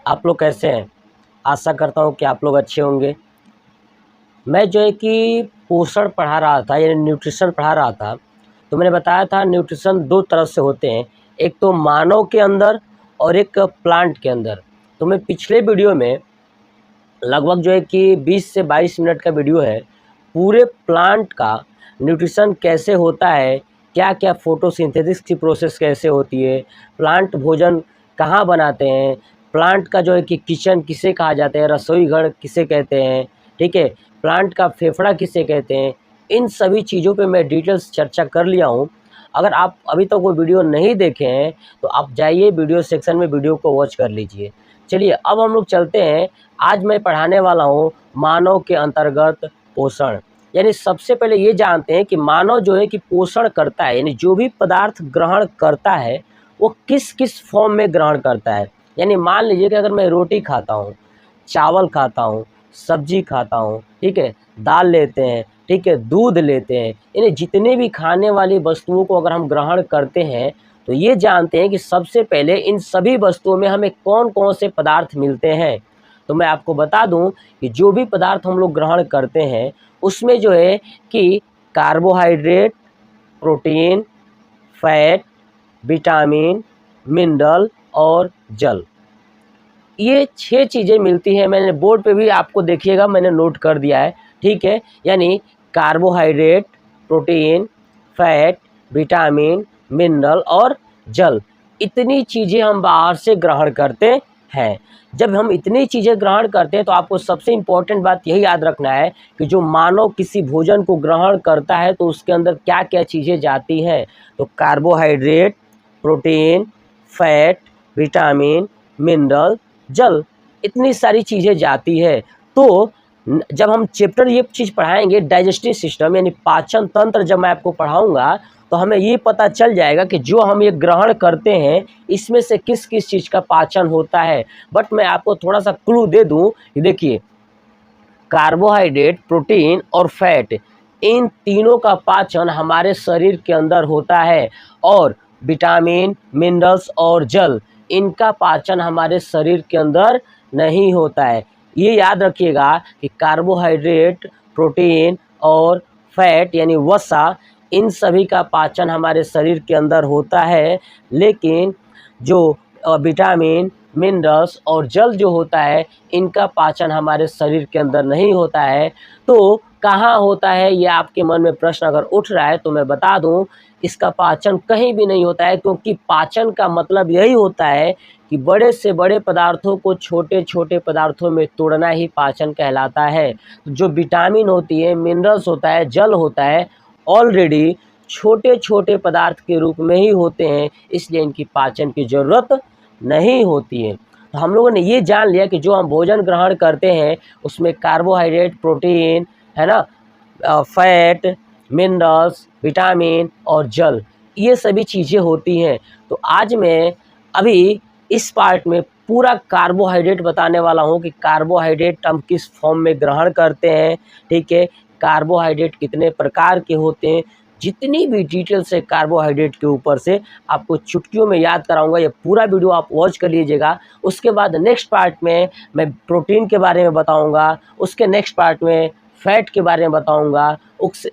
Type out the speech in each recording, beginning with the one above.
आप लोग कैसे हैं? आशा करता हूँ कि आप लोग अच्छे होंगे। मैं जो है कि पोषण पढ़ा रहा था यानी न्यूट्रिशन पढ़ा रहा था, तो मैंने बताया था न्यूट्रिशन 2 तरह से होते हैं, एक तो मानव के अंदर और एक प्लांट के अंदर। तो मैं पिछले वीडियो में लगभग जो है कि 20 से 22 मिनट का वीडियो है, पूरे प्लांट का न्यूट्रिशन कैसे होता है, क्या-क्या फोटोसिंथेसिस की प्रोसेस कैसे होती है, प्लांट भोजन कहाँ बनाते हैं, प्लांट का जो है कि किचन किसे कहा जाता है, रसोई घर किसे कहते हैं, ठीक है? प्लांट का फेफड़ा किसे कहते हैं, इन सभी चीज़ों पे मैं डिटेल्स चर्चा कर लिया हूँ। अगर आप अभी तक वो वीडियो नहीं देखे हैं, तो आप जाइए वीडियो सेक्शन में वीडियो को वॉच कर लीजिए। चलिए अब हम लोग चलते हैं। आज मैं पढ़ाने वाला हूँ मानव के अंतर्गत पोषण। यानी सबसे पहले ये जानते हैं कि मानव जो है कि पोषण करता है, यानी जो भी पदार्थ ग्रहण करता है वो किस किस फॉर्म में ग्रहण करता है। यानी मान लीजिए कि अगर मैं रोटी खाता हूँ, चावल खाता हूँ, सब्जी खाता हूँ, ठीक है, दाल लेते हैं, ठीक है, दूध लेते हैं, यानी जितने भी खाने वाली वस्तुओं को अगर हम ग्रहण करते हैं, तो ये जानते हैं कि सबसे पहले इन सभी वस्तुओं में हमें कौन-कौन से पदार्थ मिलते हैं। तो मैं आपको बता दूं कि जो भी पदार्थ हम लोग ग्रहण करते हैं, उसमें जो है कि carbohydrate, protein, fat, vitamin, mineral और जल, ये 6 चीज़ें मिलती हैं। मैंने बोर्ड पे भी आपको देखिएगा मैंने नोट कर दिया है, ठीक है? यानी carbohydrate, protein, fat, vitamin, mineral और जल, इतनी चीज़ें हम बाहर से ग्रहण करते हैं। जब हम इतनी चीज़ें ग्रहण करते हैं तो आपको सबसे इम्पोर्टेंट बात यही याद रखना है कि जो मानव किसी भोजन को ग्रहण करता है तो उसके अंदर क्या-क्या चीज़ें जाती हैं। तो carbohydrate, protein, fat, vitamin, mineral, जल, इतनी सारी चीज़ें जाती है। तो जब हम चैप्टर ये चीज़ पढ़ाएंगे डाइजेस्टिव सिस्टम यानी पाचन तंत्र, जब मैं आपको पढ़ाऊंगा तो हमें ये पता चल जाएगा कि जो हम ये ग्रहण करते हैं इसमें से किस किस चीज़ का पाचन होता है। बट मैं आपको थोड़ा सा क्लू दे दूं कि देखिए, कार्बोहाइड्रेट, प्रोटीन और फैट, इन तीनों का पाचन हमारे शरीर के अंदर होता है और विटामिन, मिनरल्स और जल, इनका पाचन हमारे शरीर के अंदर नहीं होता है। ये याद रखिएगा कि कार्बोहाइड्रेट, प्रोटीन और फैट यानी वसा, इन सभी का पाचन हमारे शरीर के अंदर होता है, लेकिन जो विटामिन, मिनरल्स और जल जो होता है, इनका पाचन हमारे शरीर के अंदर नहीं होता है। तो कहाँ होता है, ये आपके मन में प्रश्न अगर उठ रहा है तो मैं बता दूं, इसका पाचन कहीं भी नहीं होता है, क्योंकि पाचन का मतलब यही होता है कि बड़े से बड़े पदार्थों को छोटे छोटे पदार्थों में तोड़ना ही पाचन कहलाता है। तो जो विटामिन होती है, मिनरल्स होता है, जल होता है, ऑलरेडी छोटे छोटे पदार्थ के रूप में ही होते हैं, इसलिए इनकी पाचन की ज़रूरत नहीं होती है। तो हम लोगों ने ये जान लिया कि जो हम भोजन ग्रहण करते हैं उसमें कार्बोहाइड्रेट, प्रोटीन, है ना, फैट, मिनरल्स, विटामिन और जल, ये सभी चीज़ें होती हैं। तो आज मैं अभी इस पार्ट में पूरा कार्बोहाइड्रेट बताने वाला हूँ कि कार्बोहाइड्रेट हम किस फॉर्म में ग्रहण करते हैं, ठीक है, कार्बोहाइड्रेट कितने प्रकार के होते हैं, जितनी भी डिटेल्स है कार्बोहाइड्रेट के ऊपर से आपको चुटकियों में याद कराऊंगा। ये पूरा वीडियो आप वॉच कर लीजिएगा। उसके बाद नेक्स्ट पार्ट में मैं प्रोटीन के बारे में बताऊंगा, उसके नेक्स्ट पार्ट में फैट के बारे में बताऊंगा,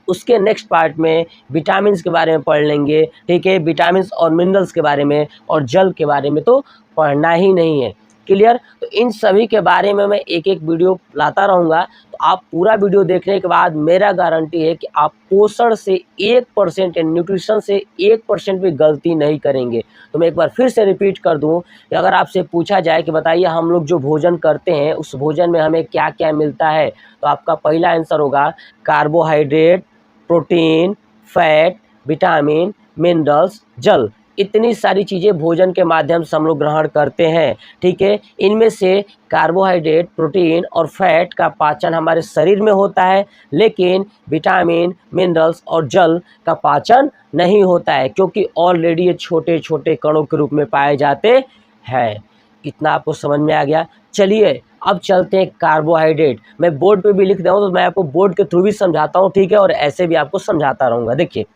उसके नेक्स्ट पार्ट में विटामिन्स के बारे में पढ़ लेंगे, ठीक है, विटामिन्स और मिनरल्स के बारे में और जल के बारे में तो पढ़ना ही नहीं है। क्लियर? तो इन सभी के बारे में मैं एक एक वीडियो लाता रहूँगा। तो आप पूरा वीडियो देखने के बाद मेरा गारंटी है कि आप पोषण से 1% या न्यूट्रिशन से 1% भी गलती नहीं करेंगे। तो मैं एक बार फिर से रिपीट कर दूं कि अगर आपसे पूछा जाए कि बताइए हम लोग जो भोजन करते हैं उस भोजन में हमें क्या क्या मिलता है, तो आपका पहला आंसर होगा carbohydrate, protein, fat, vitamin, minerals, जल, इतनी सारी चीज़ें भोजन के माध्यम से हम लोग ग्रहण करते हैं, ठीक है। इनमें से कार्बोहाइड्रेट, प्रोटीन और फैट का पाचन हमारे शरीर में होता है, लेकिन विटामिन, मिनरल्स और जल का पाचन नहीं होता है, क्योंकि ऑलरेडी ये छोटे छोटे कणों के रूप में पाए जाते हैं। इतना आपको समझ में आ गया? चलिए अब चलते हैं कार्बोहाइड्रेट। मैं बोर्ड पे भी लिख रहा हूँ तो मैं आपको बोर्ड के थ्रू भी समझाता हूँ, ठीक है, और ऐसे भी आपको समझाता रहूँगा। देखिए,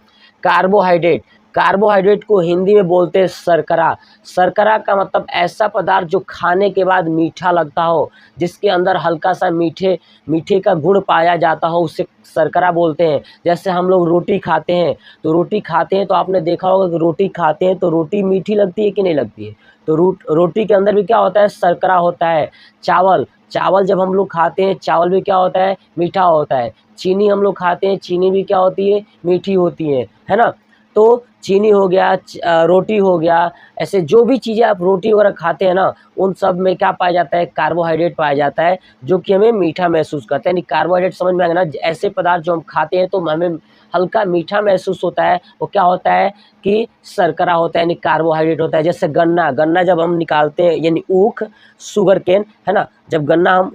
कार्बोहाइड्रेट, कार्बोहाइड्रेट को हिंदी में बोलते हैं शर्करा। शर्करा का मतलब ऐसा पदार्थ जो खाने के बाद मीठा लगता हो, जिसके अंदर हल्का सा मीठे का गुण पाया जाता हो, उसे शर्करा बोलते हैं। जैसे हम लोग रोटी खाते हैं तो आपने देखा होगा कि रोटी खाते हैं तो रोटी मीठी लगती है कि नहीं लगती है। तो रोटी के अंदर भी क्या होता है, शर्करा होता है। चावल जब हम लोग खाते हैं, चावल भी क्या होता है, मीठा होता है। चीनी हम लोग खाते हैं, चीनी भी क्या होती है, मीठी होती है ना। तो चीनी हो गया, रोटी हो गया, ऐसे जो भी चीज़ें आप रोटी वगैरह खाते हैं ना, उन सब में क्या पाया जाता है, कार्बोहाइड्रेट पाया जाता है, जो कि हमें मीठा महसूस करता है। यानी कार्बोहाइड्रेट समझ में आएगा ना, ऐसे पदार्थ जो हम खाते हैं तो हमें हल्का मीठा महसूस होता है, वो क्या होता है कि शर्करा होता है, यानी कार्बोहाइड्रेट होता है। जैसे गन्ना जब हम निकालते हैं, यानी ऊख, शुगर केन, है ना, जब गन्ना हम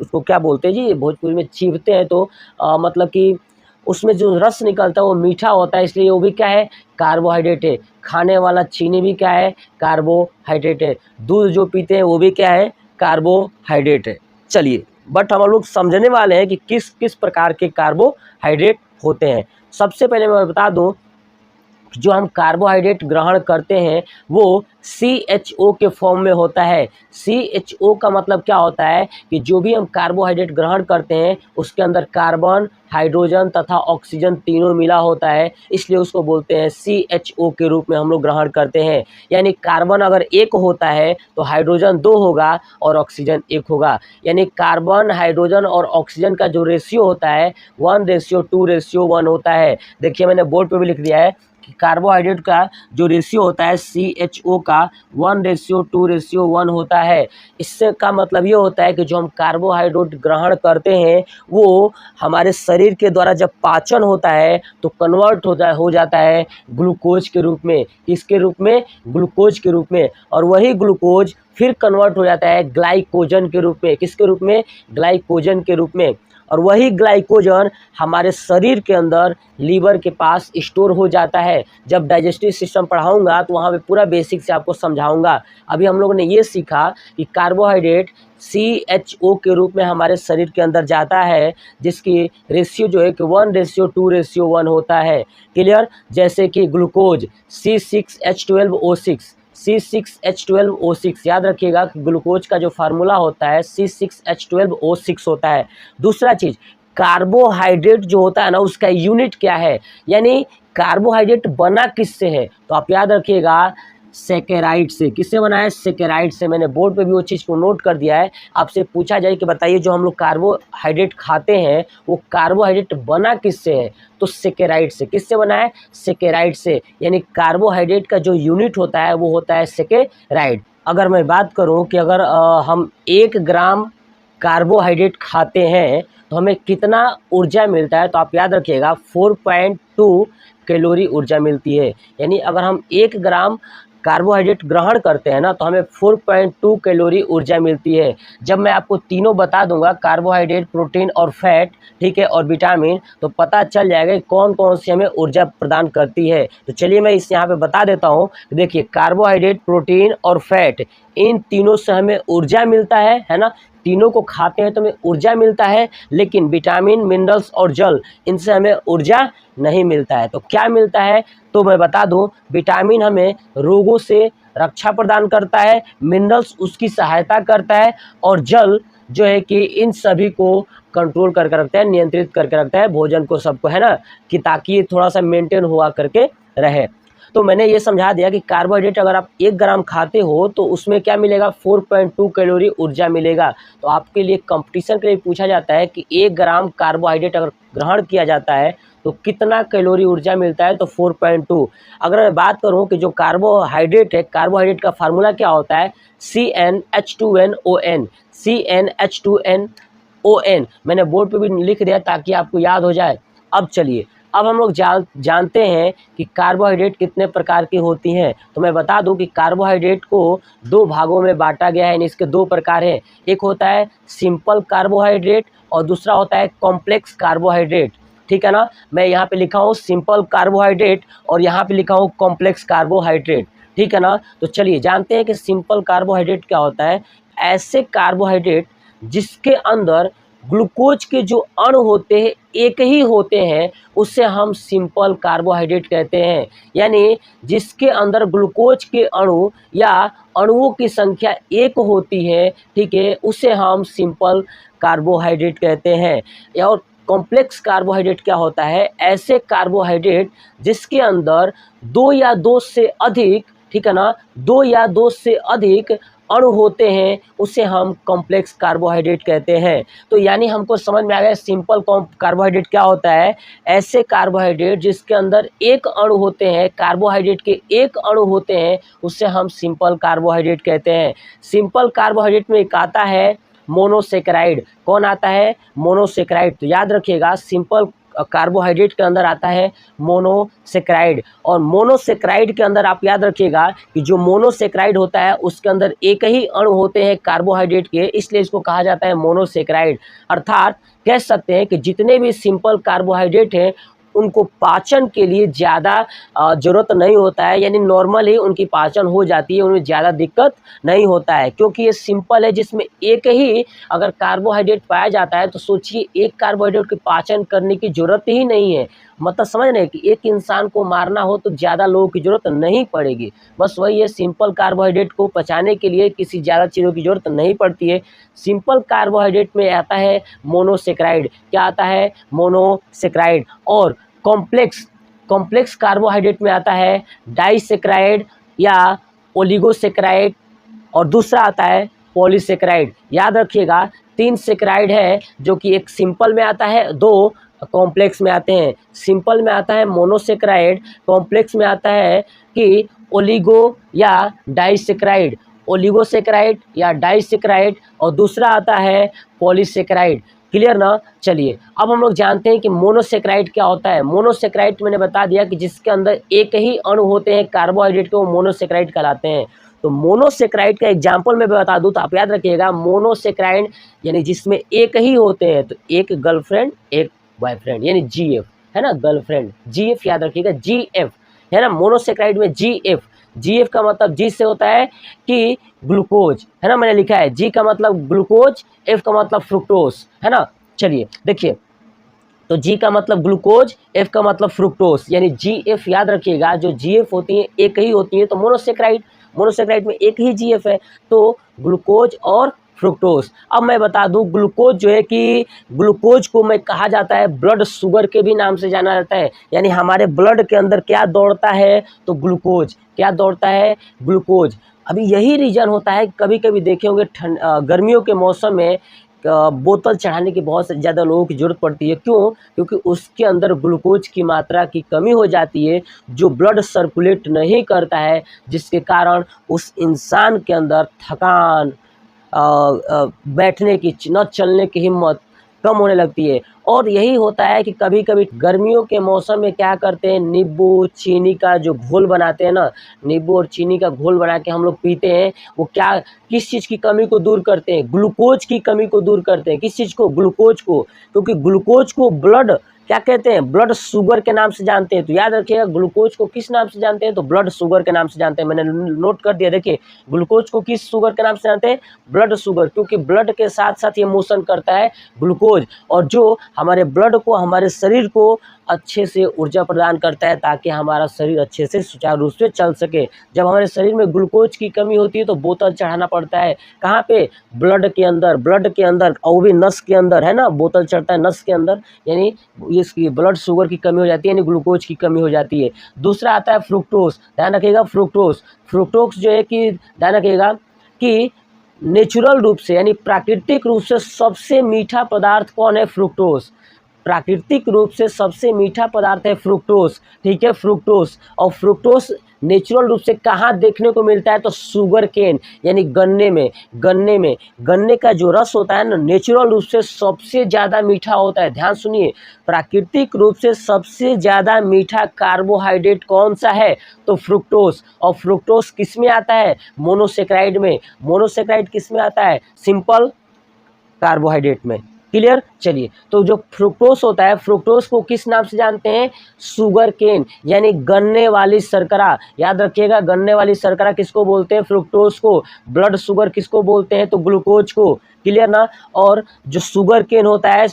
उसको क्या बोलते हैं जी, भोजपुरी में चीबते हैं, तो मतलब कि उसमें जो रस निकलता है वो मीठा होता है, इसलिए वो भी क्या है, कार्बोहाइड्रेट है। खाने वाला चीनी भी क्या है, कार्बोहाइड्रेट है। दूध जो पीते हैं वो भी क्या है, कार्बोहाइड्रेट है। चलिए, बट हम लोग समझने वाले हैं कि किस किस प्रकार के कार्बोहाइड्रेट होते हैं। सबसे पहले मैं बता दूं, जो हम कार्बोहाइड्रेट ग्रहण करते हैं वो CHO के फॉर्म में होता है। CHO का मतलब क्या होता है कि जो भी हम कार्बोहाइड्रेट ग्रहण करते हैं उसके अंदर कार्बन, हाइड्रोजन तथा ऑक्सीजन तीनों मिला होता है, इसलिए उसको बोलते हैं CHO के रूप में हम लोग ग्रहण करते हैं। यानी कार्बन अगर 1 होता है तो हाइड्रोजन 2 होगा और ऑक्सीजन 1 होगा। यानी कार्बन, हाइड्रोजन और ऑक्सीजन का जो रेशियो होता है 1:2:1 होता है। देखिए मैंने बोर्ड पे भी लिख दिया है कि कार्बोहाइड्रेट का जो रेशियो होता है CHO का 1:2:1 होता है। इससे का मतलब ये होता है कि जो हम कार्बोहाइड्रेट ग्रहण करते हैं वो हमारे शरीर के द्वारा जब पाचन होता है तो कन्वर्ट हो जाता है ग्लूकोज के रूप में। किसके रूप में, ग्लूकोज के रूप में। और वही ग्लूकोज फिर कन्वर्ट हो जाता है ग्लाइकोजन के रूप में। किसके रूप में, ग्लाइकोजन के रूप में। और वही ग्लाइकोजन हमारे शरीर के अंदर लीवर के पास स्टोर हो जाता है। जब डाइजेस्टिव सिस्टम पढ़ाऊंगा तो वहाँ पे पूरा बेसिक से आपको समझाऊंगा। अभी हम लोगों ने ये सीखा कि कार्बोहाइड्रेट CHO के रूप में हमारे शरीर के अंदर जाता है, जिसकी रेशियो जो है कि 1:2:1 होता है। क्लियर। जैसे कि ग्लूकोज C6H12O6, C6H12O6 याद रखिएगा कि ग्लूकोज का जो फार्मूला होता है C6H12O6 होता है। दूसरा चीज़, कार्बोहाइड्रेट जो होता है ना उसका यूनिट क्या है, यानी कार्बोहाइड्रेट बना किससे है, तो आप याद रखिएगा सेकेराइड से। किससे बना है, सेकेराइड से। मैंने बोर्ड पे भी वो चीज़ को नोट कर दिया है। आपसे पूछा जाए कि बताइए जो हम लोग कार्बोहाइड्रेट खाते हैं वो कार्बोहाइड्रेट बना किससे है, तो सेकेराइड से। किससे बना है, सेकेराइड से। यानी कार्बोहाइड्रेट का जो यूनिट होता है वो होता है सेकेराइड। अगर मैं बात करूं कि अगर हम 1 ग्राम कार्बोहाइड्रेट खाते हैं तो हमें कितना ऊर्जा मिलता है, तो आप याद रखिएगा 4.2 कैलोरी ऊर्जा मिलती है। यानी अगर हम 1 ग्राम कार्बोहाइड्रेट ग्रहण करते हैं ना तो हमें 4.2 कैलोरी ऊर्जा मिलती है। जब मैं आपको तीनों बता दूंगा, कार्बोहाइड्रेट, प्रोटीन और फैट, ठीक है, और विटामिन, तो पता चल जाएगा कि कौन कौन सी हमें ऊर्जा प्रदान करती है। तो चलिए मैं इस यहाँ पे बता देता हूँ। देखिए, कार्बोहाइड्रेट, प्रोटीन और फैट, इन तीनों से हमें ऊर्जा मिलता है ना। तीनों को खाते हैं तो हमें ऊर्जा मिलता है, लेकिन विटामिन, मिनरल्स और जल, इनसे हमें ऊर्जा नहीं मिलता है। तो क्या मिलता है, तो मैं बता दूं, विटामिन हमें रोगों से रक्षा प्रदान करता है, मिनरल्स उसकी सहायता करता है, और जल जो है कि इन सभी को कंट्रोल करके रखता है, नियंत्रित करके रखता है भोजन को, सबको, है ना, कि ताकि ये थोड़ा सा मेंटेन हुआ करके रहे। तो मैंने ये समझा दिया कि कार्बोहाइड्रेट अगर आप 1 ग्राम खाते हो तो उसमें क्या मिलेगा, 4.2 कैलोरी ऊर्जा मिलेगा। तो आपके लिए कंपटीशन के लिए पूछा जाता है कि 1 ग्राम कार्बोहाइड्रेट अगर ग्रहण किया जाता है तो कितना कैलोरी ऊर्जा मिलता है, तो 4.2। अगर मैं बात करूं कि जो कार्बोहाइड्रेट है, कार्बोहाइड्रेट का फार्मूला क्या होता है, CnH2nOn, CnH2nOn। मैंने बोर्ड पे भी लिख दिया ताकि आपको याद हो जाए। अब चलिए, अब हम लोग जानते हैं कि कार्बोहाइड्रेट कितने प्रकार की होती हैं। तो मैं बता दूं कि कार्बोहाइड्रेट को 2 भागों में बांटा गया है, यानी इसके 2 प्रकार हैं। एक होता है सिंपल कार्बोहाइड्रेट और दूसरा होता है कॉम्प्लेक्स कार्बोहाइड्रेट, ठीक है ना। मैं यहाँ पे लिखा हूँ सिंपल कार्बोहाइड्रेट और यहाँ पे लिखा हूँ कॉम्प्लेक्स कार्बोहाइड्रेट, ठीक है ना। तो चलिए जानते हैं कि सिंपल कार्बोहाइड्रेट क्या होता है। ऐसे कार्बोहाइड्रेट जिसके अंदर ग्लूकोज के जो अणु होते हैं एक ही होते हैं, उससे हम सिंपल कार्बोहाइड्रेट कहते हैं। यानी जिसके अंदर ग्लूकोज के अणु या अणुओं की संख्या एक होती है, ठीक है, उसे हम सिंपल कार्बोहाइड्रेट कहते हैं। और कॉम्प्लेक्स कार्बोहाइड्रेट क्या होता है? ऐसे कार्बोहाइड्रेट जिसके अंदर दो या दो से अधिक, ठीक है ना, दो या दो से अधिक अणु होते हैं, उसे हम कॉम्प्लेक्स कार्बोहाइड्रेट कहते हैं। तो यानी हमको समझ में आ गया सिंपल कार्बोहाइड्रेट क्या होता है? ऐसे कार्बोहाइड्रेट जिसके अंदर एक अणु होते हैं, कार्बोहाइड्रेट के एक अणु होते हैं, उससे हम सिंपल कार्बोहाइड्रेट कहते हैं। सिंपल कार्बोहाइड्रेट में एक आता है मोनोसेकेराइड। कौन आता है? मोनोसेकेराइड। तो याद रखिएगा सिंपल कार्बोहाइड्रेट के अंदर आता है मोनोसेकेराइड। और मोनोसेकेराइड के अंदर आप याद रखिएगा कि जो मोनोसेकेराइड होता है उसके अंदर एक ही अणु होते हैं कार्बोहाइड्रेट के, इसलिए इसको कहा जाता है मोनोसेकेराइड। अर्थात कह सकते हैं कि जितने भी सिंपल कार्बोहाइड्रेट हैं उनको पाचन के लिए ज़्यादा ज़रूरत नहीं होता है, यानी नॉर्मल ही उनकी पाचन हो जाती है, उनमें ज़्यादा दिक्कत नहीं होता है, क्योंकि ये सिंपल है जिसमें एक ही अगर कार्बोहाइड्रेट पाया जाता है तो सोचिए एक कार्बोहाइड्रेट की पाचन करने की ज़रूरत ही नहीं है। मतलब समझ रहे हैं कि एक इंसान को मारना हो तो ज़्यादा लोगों की ज़रूरत नहीं पड़ेगी। बस वही है, सिंपल कार्बोहाइड्रेट को पचाने के लिए किसी ज़्यादा चीज़ों की ज़रूरत नहीं पड़ती है। सिंपल कार्बोहाइड्रेट में आता है मोनोसेकेराइड। क्या आता है? मोनोसेकेराइड। और कॉम्प्लेक्स कार्बोहाइड्रेट में आता है डाइसेकेराइड या ओलिगोसेकेराइड, और दूसरा आता है पॉलीसेकेराइड। याद रखिएगा 3 सेकेराइड है जो कि एक सिंपल में आता है, 2 कॉम्प्लेक्स में आते हैं। सिंपल में आता है मोनोसेकेराइड, कॉम्प्लेक्स में आता है कि ओलिगो या डाइसेकेराइड, ओलिगोसेकेराइड या डाइसेकेराइड, और दूसरा आता है पॉलीसेकेराइड। क्लियर ना? चलिए अब हम लोग जानते हैं कि मोनोसेकेराइड क्या होता है। मोनोसेकेराइड मैंने बता दिया कि जिसके अंदर एक ही अणु होते हैं कार्बोहाइड्रेट के, वो मोनोसेकेराइड कहलाते हैं। तो मोनोसेकेराइड का एग्जाम्पल मैं बता दूं तो आप याद रखिएगा मोनोसेकेराइड यानी जिसमें एक ही होते हैं, तो एक गर्लफ्रेंड एक बॉयफ्रेंड यानी GF, है ना, गर्लफ्रेंड GF याद रखिएगा, GF है ना। मोनोसेकेराइड में GF का मतलब G से होता है कि ग्लूकोज, है ना, मैंने लिखा है G का मतलब ग्लूकोज, F का मतलब फ्रुक्टोज, है ना। चलिए देखिए, तो G का मतलब ग्लूकोज, F का मतलब फ्रुक्टोज, यानी GF याद रखिएगा, जो GF होती है एक ही होती है, तो मोनोसेकेराइड में एक ही GF है, तो ग्लूकोज और फ्रुक्टोज। अब मैं बता दूं ग्लूकोज जो है कि ग्लूकोज को मैं कहा जाता है ब्लड शुगर के भी नाम से जाना जाता है, यानी हमारे ब्लड के अंदर क्या दौड़ता है? तो ग्लूकोज। क्या दौड़ता है? ग्लूकोज। अभी यही रीज़न होता है, कभी कभी देखे होंगे गर्मियों के मौसम में बोतल चढ़ाने की बहुत ज़्यादा लोगों की ज़रूरत पड़ती है। क्यों? क्योंकि उसके अंदर ग्लूकोज की मात्रा की कमी हो जाती है, जो ब्लड सर्कुलेट नहीं करता है, जिसके कारण उस इंसान के अंदर थकान, बैठने की, न चलने की हिम्मत कम होने लगती है। और यही होता है कि कभी कभी गर्मियों के मौसम में क्या करते हैं, नींबू चीनी का जो घोल बनाते हैं ना, नींबू और चीनी का घोल बना के हम लोग पीते हैं। वो क्या, किस चीज़ की कमी को दूर करते हैं? ग्लूकोज की कमी को दूर करते हैं। किस चीज़ को? ग्लूकोज को। क्योंकि ग्लूकोज को ब्लड क्या कहते हैं? ब्लड शुगर के नाम से जानते हैं। तो याद रखिएगा ग्लूकोज को किस नाम से जानते हैं? तो ब्लड शुगर के नाम से जानते हैं। मैंने नोट कर दिया, देखिए ग्लूकोज को किस शुगर के नाम से जानते हैं? ब्लड शुगर, क्योंकि ब्लड के साथ साथ ये मोशन करता है ग्लूकोज, और जो हमारे ब्लड को, हमारे शरीर को अच्छे से ऊर्जा प्रदान करता है, ताकि हमारा शरीर अच्छे से सुचारू रूप से चल सके। जब हमारे शरीर में ग्लूकोज की कमी होती है तो बोतल चढ़ाना पड़ता है। कहाँ पे? ब्लड के अंदर, और वो भी नस के अंदर, है ना, बोतल चढ़ता है नस के अंदर, यानी इसकी ब्लड शुगर की कमी हो जाती है, यानी ग्लूकोज की कमी हो जाती है। दूसरा आता है फ्रुक्टोज। ध्यान रखिएगा फ्रुक्टोज जो है कि ध्यान रखिएगा कि नेचुरल रूप से यानी प्राकृतिक रूप से सबसे मीठा पदार्थ कौन है? फ्रुक्टोज। प्राकृतिक रूप से सबसे मीठा पदार्थ है फ्रुक्टोज, ठीक है, फ्रुक्टोज। और फ्रुक्टोज नेचुरल रूप से कहाँ देखने को मिलता है? तो शुगर केन यानी गन्ने का जो रस होता है ना, नेचुरल रूप से सबसे ज़्यादा मीठा होता है। ध्यान सुनिए, प्राकृतिक रूप से सबसे ज़्यादा मीठा कार्बोहाइड्रेट कौन सा है? तो फ्रुक्टोज। और फ्रुक्टोज किस में आता है? मोनोसेकेराइड में। मोनोसेकेराइड किस में आता है? सिंपल कार्बोहाइड्रेट में। क्लियर। चलिए, तो जो फ्रुक्टोज होता है, फ्रुक्टोज को किस नाम से जानते हैं? शुगर केन, यानी गन्ने वाली शर्करा। याद रखिएगा, गन्ने वाली शर्करा किसको बोलते हैं? फ्रुक्टोज को। ब्लड शुगर किसको बोलते हैं? तो ग्लूकोज को। क्लियर ना। और जो शुगर केन होता है,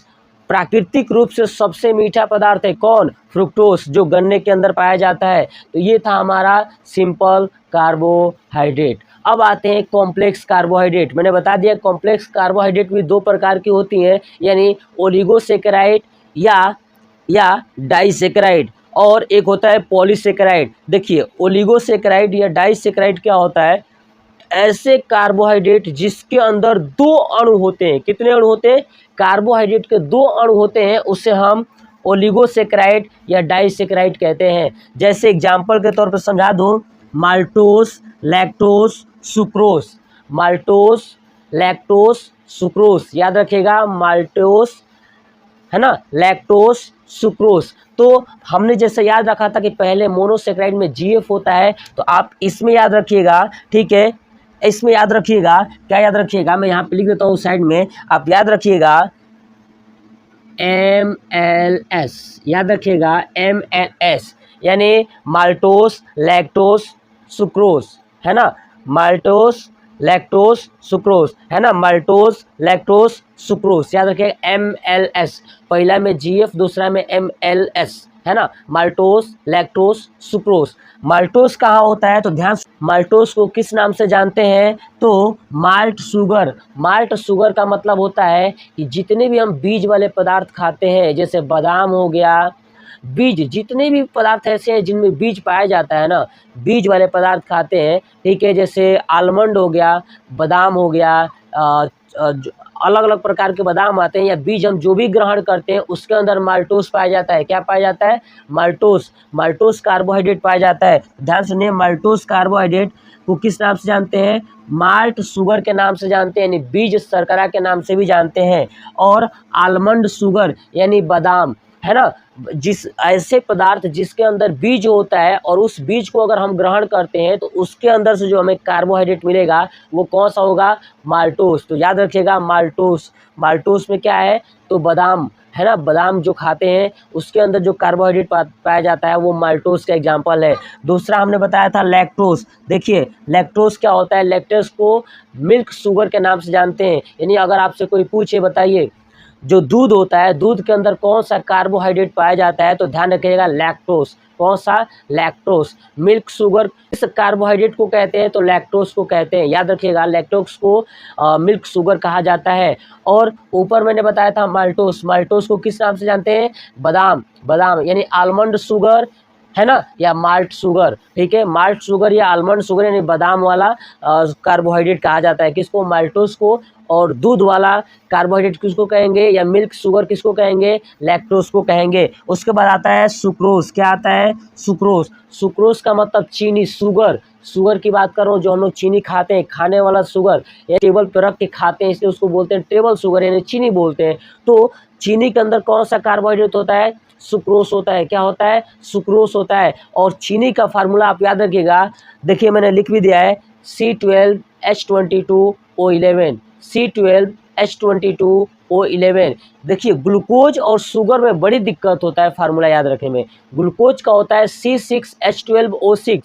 प्राकृतिक रूप से सबसे मीठा पदार्थ है कौन? फ्रुक्टोज, जो गन्ने के अंदर पाया जाता है। तो ये था हमारा सिंपल कार्बोहाइड्रेट। अब आते हैं कॉम्प्लेक्स कार्बोहाइड्रेट। मैंने बता दिया कॉम्प्लेक्स कार्बोहाइड्रेट भी दो प्रकार की होती हैं, यानी ओलिगोसेकेराइड या डाइसेकेराइड, और एक होता है पॉलीसेकेराइड। देखिए, ओलिगोसेकेराइड या डाइसेकेराइड क्या होता है? ऐसे कार्बोहाइड्रेट जिसके अंदर दो अणु होते हैं। कितने अणु होते हैं? कार्बोहाइड्रेट के दो अणु होते हैं, उसे हम ओलिगोसेकेराइड या डाइसेकेराइड कहते हैं। जैसे एग्जाम्पल के तौर पर समझा दूं, maltose, lactose, sucrose. Maltose, lactose, sucrose. याद रखिएगा, माल्टोस, है ना, लैक्टोस, सुक्रोस। तो हमने जैसे याद रखा था कि पहले मोनोसेकेराइड में जीएफ होता है, तो आप इसमें याद रखिएगा, ठीक है। इसमें याद रखिएगा, क्या याद रखिएगा, मैं यहाँ पे लिख देता हूँ साइड में, आप याद रखिएगा MLS। याद रखिएगा MLS, यानी माल्टोस, लैक्टोस, सुक्रोस, है ना। माल्टोस, लैक्टोस, सुक्रोस, है ना। Maltose, lactose, sucrose. याद रखिएगा MLS, पहला में GF, दूसरा में MLS, है ना। Maltose, lactose, sucrose. माल्टोस कहाँ होता है? तो ध्यान, माल्टोस को किस नाम से जानते हैं? तो माल्ट शुगर। माल्ट शुगर का मतलब होता है कि जितने भी हम बीज वाले पदार्थ खाते हैं, जैसे बादाम हो गया, बीज, जितने भी पदार्थ ऐसे हैं जिनमें बीज पाया जाता है ना, बीज वाले पदार्थ खाते हैं, ठीक है। जैसे आलमंड हो गया, बादाम हो गया, अलग अलग प्रकार के बादाम आते हैं, या बीज हम जो भी ग्रहण करते हैं उसके अंदर माल्टोस पाया जाता है। क्या पाया जाता है? माल्टोस। माल्टोस कार्बोहाइड्रेट पाया जाता है। ध्यान सुनिए, माल्टोस कार्बोहाइड्रेट को किस नाम से जानते हैं? माल्ट शुगर के नाम से जानते हैं, यानी बीज शर्करा के नाम से भी जानते हैं। और आलमंड शुगर यानी बादाम, है ना। जिस ऐसे पदार्थ जिसके अंदर बीज होता है और उस बीज को अगर हम ग्रहण करते हैं तो उसके अंदर से जो हमें कार्बोहाइड्रेट मिलेगा वो कौन सा होगा? माल्टोस। तो याद रखिएगा, माल्टोस। माल्टोस में क्या है? तो बादाम, है ना। बादाम जो खाते हैं उसके अंदर जो कार्बोहाइड्रेट पाया जाता है वो माल्टोस का एग्जाम्पल है। दूसरा हमने बताया था लैक्टोस। देखिए, लैक्टोस क्या होता है? लैक्टोस को मिल्क शुगर के नाम से जानते हैं, यानी अगर आपसे कोई पूछे, बताइए जो दूध होता है, दूध के अंदर कौन सा कार्बोहाइड्रेट पाया जाता है? तो ध्यान रखिएगा, लैक्टोस। कौन सा? लैक्टोस। मिल्क शुगर इस कार्बोहाइड्रेट को कहते हैं, तो लैक्टोस को कहते हैं। याद रखिएगा, लैक्टोस को मिल्क शुगर कहा जाता है। और ऊपर मैंने बताया था माल्टोस। माल्टोस को किस नाम से जानते हैं? बादाम। बादाम यानी आलमंड शुगर, है ना, या माल्ट शुगर, ठीक है। माल्ट शुगर या आलमंड शुगर यानी बादाम वाला कार्बोहाइड्रेट कहा जाता है। किसको? माल्टोस को। और दूध वाला कार्बोहाइड्रेट किसको कहेंगे, या मिल्क शुगर किसको कहेंगे? लैक्टोस को कहेंगे। उसके बाद आता है सुक्रोज। क्या आता है? सुक्रोज। सुक्रोज का मतलब चीनी, शुगर। शुगर की बात कर रहा हूँ, जो हम लोग चीनी खाते हैं, खाने वाला शुगर, या टेबल पर रख के खाते हैं, इसलिए उसको बोलते हैं टेबल शुगर, यानी चीनी बोलते हैं। तो चीनी के अंदर कौन सा कार्बोहाइड्रेट होता है? सुक्रोस होता है। क्या होता है? सुक्रोस होता है। और चीनी का फार्मूला आप याद रखिएगा, देखिए मैंने लिख भी दिया है, C12H22O11। C12H22O11। देखिए, ग्लूकोज और शुगर में बड़ी दिक्कत होता है फार्मूला याद रखने में। ग्लूकोज का होता है C6H12O6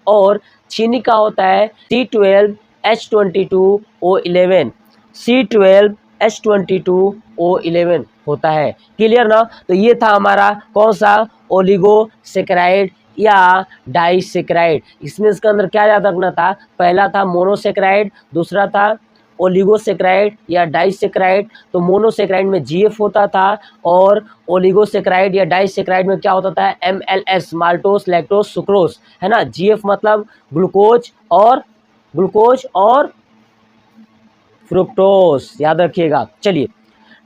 और चीनी का होता है C12H22O11। C12H22O11 होता है। क्लियर ना। तो ये था हमारा कौन सा? ओलिगोसेकेराइड या डाइसेकेराइड। इसमें इसके अंदर क्या याद रखना था? पहला था मोनोसेकेराइड, दूसरा था ओलिगोसेकेराइड या डाइसेकेराइड। तो मोनोसेकेराइड में जीएफ होता था और ओलिगोसेकेराइड या डाइसेकेराइड में क्या होता था? MLS, माल्टोस, लैक्टोस, सुक्रोस, है ना। जीएफ मतलब ग्लूकोज और फ्रुक्टोस, याद रखिएगा। चलिए,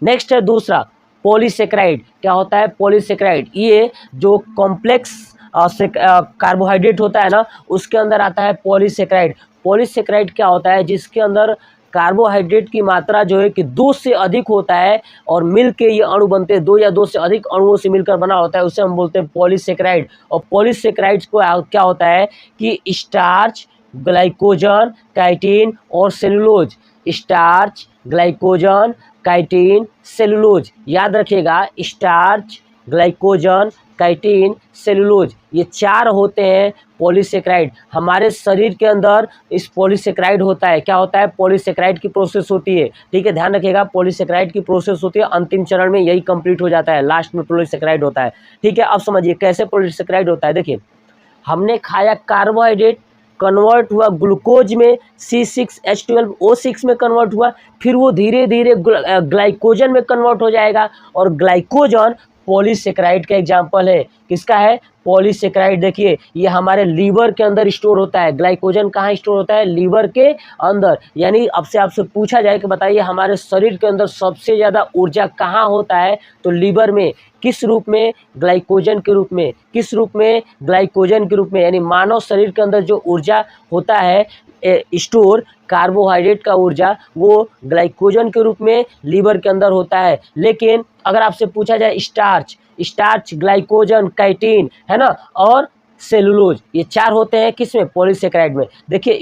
नेक्स्ट है दूसरा पॉलीसेकेराइड। क्या होता है? पॉलीसेकेराइड, ये जो कॉम्प्लेक्स कार्बोहाइड्रेट होता है ना, उसके अंदर आता है पॉलीसेकेराइड। पॉलीसेकेराइड क्या होता है? जिसके अंदर कार्बोहाइड्रेट की मात्रा जो है कि 2 से अधिक होता है और मिलके ये अणु बनते हैं, 2 या 2 से अधिक अणुओं से मिलकर बना होता है, उसे हम बोलते हैं पॉलीसेकेराइड। और पॉलीसेकेराइड्स को क्या होता है कि स्टार्च, ग्लाइकोजन, काइटिन और cellulose. Starch, glycogen, chitin, cellulose. याद रखिएगा, स्टार्च, ग्लाइकोजन, काइटिन, सेलुलोज, ये 4 होते हैं पॉलीसेकेराइड। हमारे शरीर के अंदर इस पॉलीसेकेराइड होता है। क्या होता है? पॉलीसेकेराइड की प्रोसेस होती है। ठीक है, ध्यान रखिएगा, पॉलीसेकेराइड की प्रोसेस होती है। अंतिम चरण में यही कंप्लीट हो जाता है, लास्ट में पॉलीसेकेराइड होता है। ठीक है, अब समझिए कैसे पॉलीसेकेराइड होता है। देखिए, हमने खाया कार्बोहाइड्रेट, कन्वर्ट हुआ ग्लूकोज में, C6H12O6 में कन्वर्ट हुआ, फिर वो धीरे धीरे ग्लाइकोजन में कन्वर्ट हो जाएगा। और ग्लाइकोजन पॉलीसेकेराइड का एग्जाम्पल है। किसका है? पॉलीसेकेराइड। देखिए, ये हमारे लीवर के अंदर स्टोर होता है। ग्लाइकोजन कहाँ स्टोर होता है? लीवर के अंदर। यानी अब से आपसे पूछा जाए कि बताइए हमारे शरीर के अंदर सबसे ज़्यादा ऊर्जा कहाँ होता है? तो लीवर में। किस रूप में? ग्लाइकोजन के रूप में। किस रूप में? ग्लाइकोजन के रूप में। यानी मानव शरीर के अंदर जो ऊर्जा होता है स्टोर, कार्बोहाइड्रेट का ऊर्जा, वो ग्लाइकोजन के रूप में लीवर के अंदर होता है। लेकिन अगर आपसे पूछा जाए स्टार्च, ग्लाइकोजन, काइटिन, है ना, और सेलुलोज, ये 4 होते हैं किसमें? पॉलीसेकेराइड में। देखिए,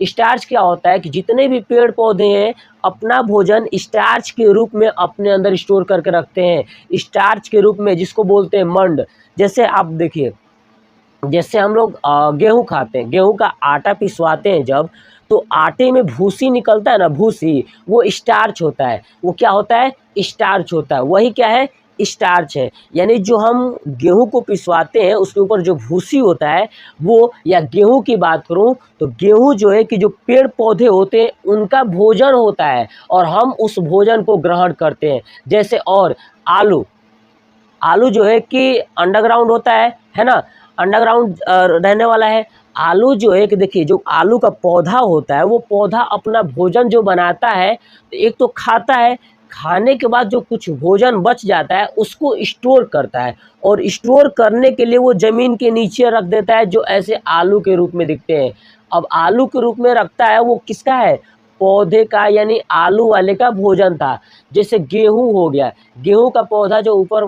स्टार्च क्या होता है कि जितने भी पेड़ पौधे हैं अपना भोजन स्टार्च के रूप में अपने अंदर स्टोर करके रखते हैं, स्टार्च के रूप में, जिसको बोलते हैं मंड। जैसे आप देखिए, जैसे हम लोग गेहूँ खाते हैं, गेहूँ का आटा पिसवाते हैं जब, तो आटे में भूसी निकलता है ना, भूसी, वो स्टार्च होता है। वो क्या होता है? स्टार्च होता है। वही क्या है? स्टार्च है। यानी जो हम गेहूँ को पिसवाते हैं उसके ऊपर जो भूसी होता है वो, या गेहूँ की बात करूँ तो गेहूँ जो है कि जो पेड़ पौधे होते हैं उनका भोजन होता है, और हम उस भोजन को ग्रहण करते हैं। जैसे और आलू जो है कि अंडरग्राउंड होता है ना, अंडरग्राउंड रहने वाला है। आलू जो है कि देखिए, जो आलू का पौधा होता है वो पौधा अपना भोजन जो बनाता है, तो एक तो खाता है, खाने के बाद जो कुछ भोजन बच जाता है उसको स्टोर करता है, और स्टोर करने के लिए वो ज़मीन के नीचे रख देता है, जो ऐसे आलू के रूप में दिखते हैं। अब आलू के रूप में रखता है, वो किसका है? पौधे का, यानी आलू वाले का भोजन था। जैसे गेहूँ हो गया, गेहूँ का पौधा जो ऊपर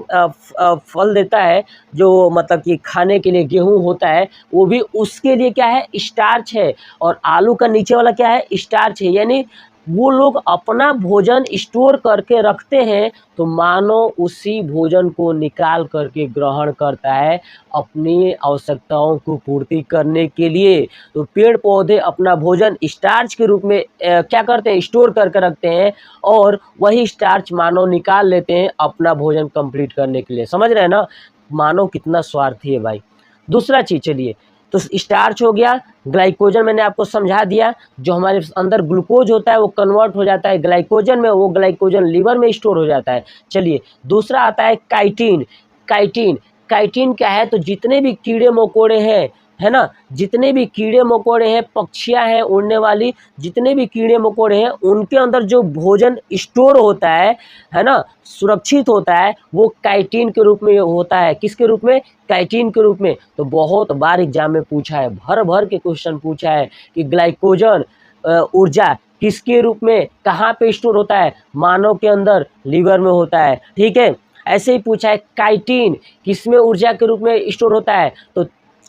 फल देता है, जो मतलब कि खाने के लिए गेहूँ होता है, वो भी उसके लिए क्या है? स्टार्च है। और आलू का नीचे वाला क्या है? स्टार्च है। यानी वो लोग अपना भोजन स्टोर करके रखते हैं, तो मानव उसी भोजन को निकाल करके ग्रहण करता है अपनी आवश्यकताओं को पूर्ति करने के लिए। तो पेड़ पौधे अपना भोजन स्टार्च के रूप में क्या करते हैं? स्टोर करके रखते हैं, और वही स्टार्च मानव निकाल लेते हैं अपना भोजन कंप्लीट करने के लिए। समझ रहे हैं ना, मानव कितना स्वार्थी है भाई। दूसरा चीज़, चलिए, तो स्टार्च हो गया, ग्लाइकोजन मैंने आपको समझा दिया। जो हमारे अंदर ग्लूकोज होता है वो कन्वर्ट हो जाता है ग्लाइकोजन में, वो ग्लाइकोजन लीवर में स्टोर हो जाता है। चलिए, दूसरा आता है काइटिन। काइटिन काइटिन क्या है? तो जितने भी कीड़े मकोड़े हैं, है ना, जितने भी कीड़े मकोड़े हैं, पक्षियाँ हैं उड़ने वाली, जितने भी कीड़े मकोड़े हैं, उनके अंदर जो भोजन स्टोर होता है ना, सुरक्षित होता है, वो काइटिन के रूप में होता है। किसके रूप में? काइटिन के रूप में। तो बहुत बार एग्जाम में पूछा है, भर भर के क्वेश्चन पूछा है कि ग्लाइकोजन ऊर्जा किसके रूप में, कहाँ पे स्टोर होता है? मानव के अंदर लीवर में होता है। ठीक है, ऐसे ही पूछा है काइटिन किसमें ऊर्जा के रूप में स्टोर होता है? तो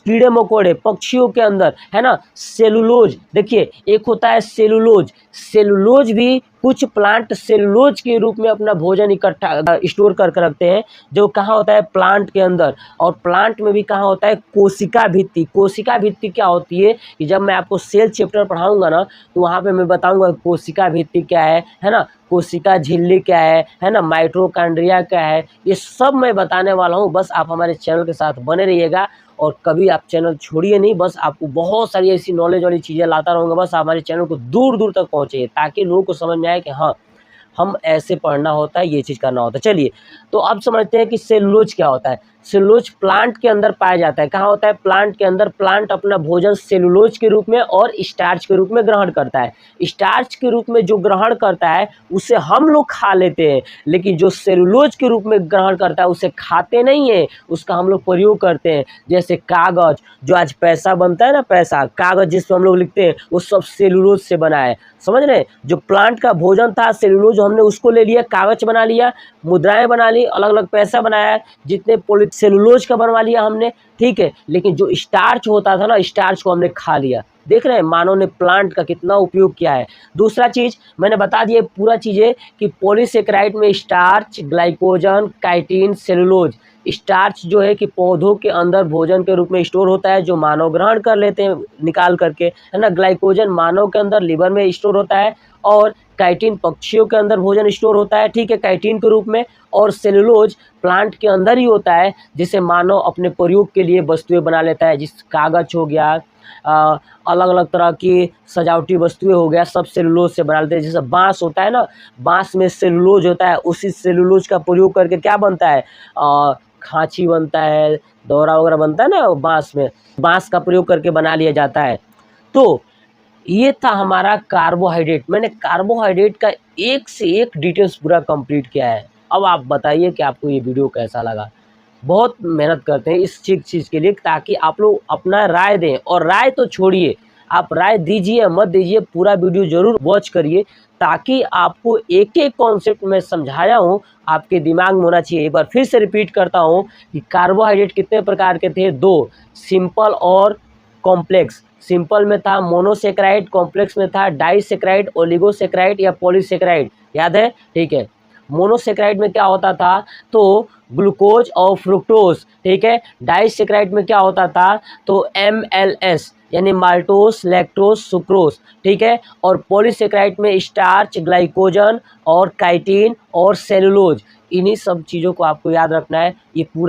कीड़े मकोड़े, पक्षियों के अंदर, है ना। सेलुलोज, देखिए, एक होता है सेलुलोज। सेलुलोज भी कुछ प्लांट सेलुलोज के रूप में अपना भोजन इकट्ठा स्टोर करके रखते हैं, जो कहाँ होता है? प्लांट के अंदर। और प्लांट में भी कहाँ होता है? कोशिका भित्ति। कोशिका भित्ति क्या होती है कि जब मैं आपको सेल चैप्टर पढ़ाऊंगा ना, तो वहाँ पे मैं बताऊंगा कोशिका भित्ति क्या है ना, कोशिका झिल्ली क्या है ना, माइटोकॉन्ड्रिया क्या है, ये सब मैं बताने वाला हूँ। बस आप हमारे चैनल के साथ बने रहिएगा, और कभी आप चैनल छोड़िए नहीं। बस आपको बहुत सारी ऐसी नॉलेज वाली चीज़ें लाता रहूँगा। बस आप हमारे चैनल को दूर दूर तक पहुँचे, ताकि लोगों को समझ में आए कि हाँ, हम ऐसे पढ़ना होता है, ये चीज़ करना होता है। चलिए, तो अब समझते हैं कि सेलुलोज क्या होता है। सेलुलोज प्लांट के अंदर पाया जाता है। कहाँ होता है? प्लांट के अंदर। प्लांट अपना भोजन सेलुलोज के रूप में और स्टार्च के रूप में ग्रहण करता है। स्टार्च के रूप में जो ग्रहण करता है उसे हम लोग खा लेते हैं, लेकिन जो सेलुलोज के रूप में ग्रहण करता है उसे खाते नहीं है, उसका हम लोग प्रयोग करते हैं। जैसे कागज, जो आज पैसा बनता है ना, पैसा, कागज जिस पर हम लोग लिखते हैं, वो सब सेलुलोज से बना है। समझ रहे हैं? जो प्लांट का भोजन था सेलुलोज, हमने उसको ले लिया, कागज बना लिया, मुद्राएं बना ली, अलग अलग पैसा बनाया। जितने सेलुलोज का बनवा लिया हमने, ठीक है, लेकिन जो स्टार्च होता था ना, स्टार्च को हमने खा लिया। देख रहे हैं मानव ने प्लांट का कितना उपयोग किया है। दूसरा चीज़ मैंने बता दिया पूरा चीज़ें कि पॉलीसेकेराइड में starch, glycogen, chitin, cellulose. Starch जो है कि पौधों के अंदर भोजन के रूप में स्टोर होता है, जो मानव ग्रहण कर लेते हैं निकाल करके, है ना। ग्लाइकोजन मानव के अंदर लिवर में स्टोर होता है, और काइटिन पक्षियों के अंदर भोजन स्टोर होता है, ठीक है, काइटिन के रूप में। और सेलुलोज प्लांट के अंदर ही होता है, जिसे मानव अपने प्रयोग के लिए वस्तुएं बना लेता है, जिस कागज हो गया, अलग अलग तरह की सजावटी वस्तुएं हो गया, सब सेलुलोज से बना लेते हैं। जैसे बांस होता है ना, बांस में सेलुलोज होता है, उसी सेलुलोज का प्रयोग करके क्या बनता है, खांची बनता है, दौरा वगैरह बनता है ना, बांस में बांस का प्रयोग करके बना लिया जाता है। तो ये था हमारा कार्बोहाइड्रेट। मैंने कार्बोहाइड्रेट का एक से एक डिटेल्स पूरा कंप्लीट किया है। अब आप बताइए कि आपको ये वीडियो कैसा लगा। बहुत मेहनत करते हैं इस चीज़ के लिए, ताकि आप लोग अपना राय दें, और राय तो छोड़िए, आप राय दीजिए मत दीजिए, पूरा वीडियो ज़रूर वॉच करिए, ताकि आपको एक एक कॉन्सेप्ट में समझाया हूँ आपके दिमाग में होना चाहिए। एक बार फिर से रिपीट करता हूँ कि कार्बोहाइड्रेट कितने प्रकार के थे, दो, सिंपल और कॉम्प्लेक्स। सिंपल में था मोनोसेक्राइड, कॉम्प्लेक्स में था डाइसेक्राइड, ओलिगोसेक्राइड या पॉलीसेक्राइड, याद है, ठीक है। मोनोसेक्राइड में क्या होता था, तो ग्लूकोज और फ्रुक्टोज, ठीक है। डाइसेक्राइड में क्या होता था, तो MLS यानी माल्टोस, लैक्टोज, सुक्रोज, ठीक है। और पॉलीसेक्राइड में स्टार्च, ग्लाइकोजन और काइटिन और सेलुलोज। इन्हीं सब चीज़ों को आपको याद रखना है।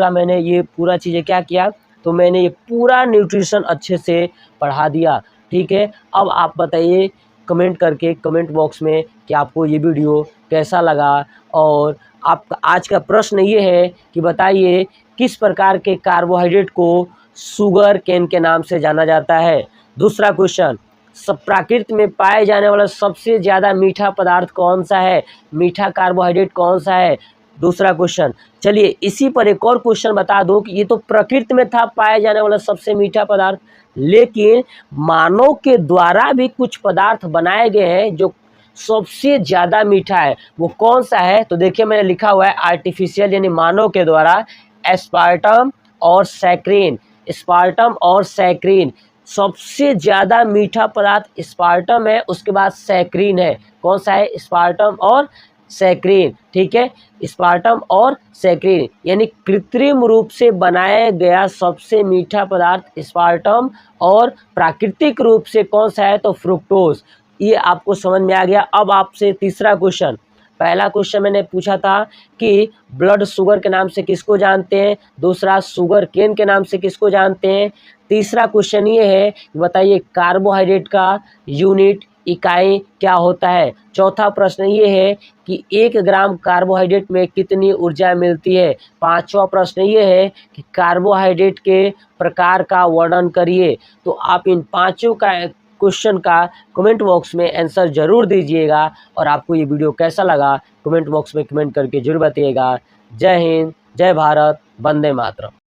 मैंने ये पूरा चीज़ें क्या किया, तो मैंने ये पूरा न्यूट्रिशन अच्छे से पढ़ा दिया, ठीक है। अब आप बताइए कमेंट करके, कमेंट बॉक्स में, कि आपको ये वीडियो कैसा लगा। और आपका आज का प्रश्न ये है कि बताइए किस प्रकार के कार्बोहाइड्रेट को शुगर केन के नाम से जाना जाता है। दूसरा क्वेश्चन, सब प्रकृति में पाए जाने वाला सबसे ज़्यादा मीठा पदार्थ कौन सा है, मीठा कार्बोहाइड्रेट कौन सा है। दूसरा क्वेश्चन, चलिए इसी पर एक और क्वेश्चन बता दो कि ये तो प्रकृति में था पाया जाने वाला सबसे मीठा पदार्थ, लेकिन मानव के द्वारा भी कुछ पदार्थ बनाए गए हैं जो सबसे ज़्यादा मीठा है, वो कौन सा है। तो देखिए मैंने लिखा हुआ है आर्टिफिशियल यानी मानव के द्वारा एस्पार्टम और सैक्रिन। स्पार्टम और सैक्रिन, सबसे ज़्यादा मीठा पदार्थ स्पार्टम है, उसके बाद सैक्रिन है। कौन सा है, स्पार्टम और सैक्रिन, ठीक है। स्पार्टम और सैक्रिन यानी कृत्रिम रूप से बनाया गया सबसे मीठा पदार्थ स्पार्टम, और प्राकृतिक रूप से कौन सा है, तो फ्रुक्टोज। ये आपको समझ में आ गया। अब आपसे तीसरा क्वेश्चन, पहला क्वेश्चन मैंने पूछा था कि ब्लड शुगर के नाम से किसको जानते हैं, दूसरा शुगर केन के नाम से किसको जानते हैं, तीसरा क्वेश्चन ये है कि बताइए कार्बोहाइड्रेट का यूनिट इकाई क्या होता है। चौथा प्रश्न ये है कि 1 ग्राम कार्बोहाइड्रेट में कितनी ऊर्जा मिलती है। पांचवा प्रश्न ये है कि कार्बोहाइड्रेट के प्रकार का वर्णन करिए। तो आप इन पांचों का क्वेश्चन का कमेंट बॉक्स में आंसर जरूर दीजिएगा, और आपको ये वीडियो कैसा लगा कमेंट बॉक्स में कमेंट करके जरूर बताइएगा। जय हिंद, जय भारत, वंदे मातरम।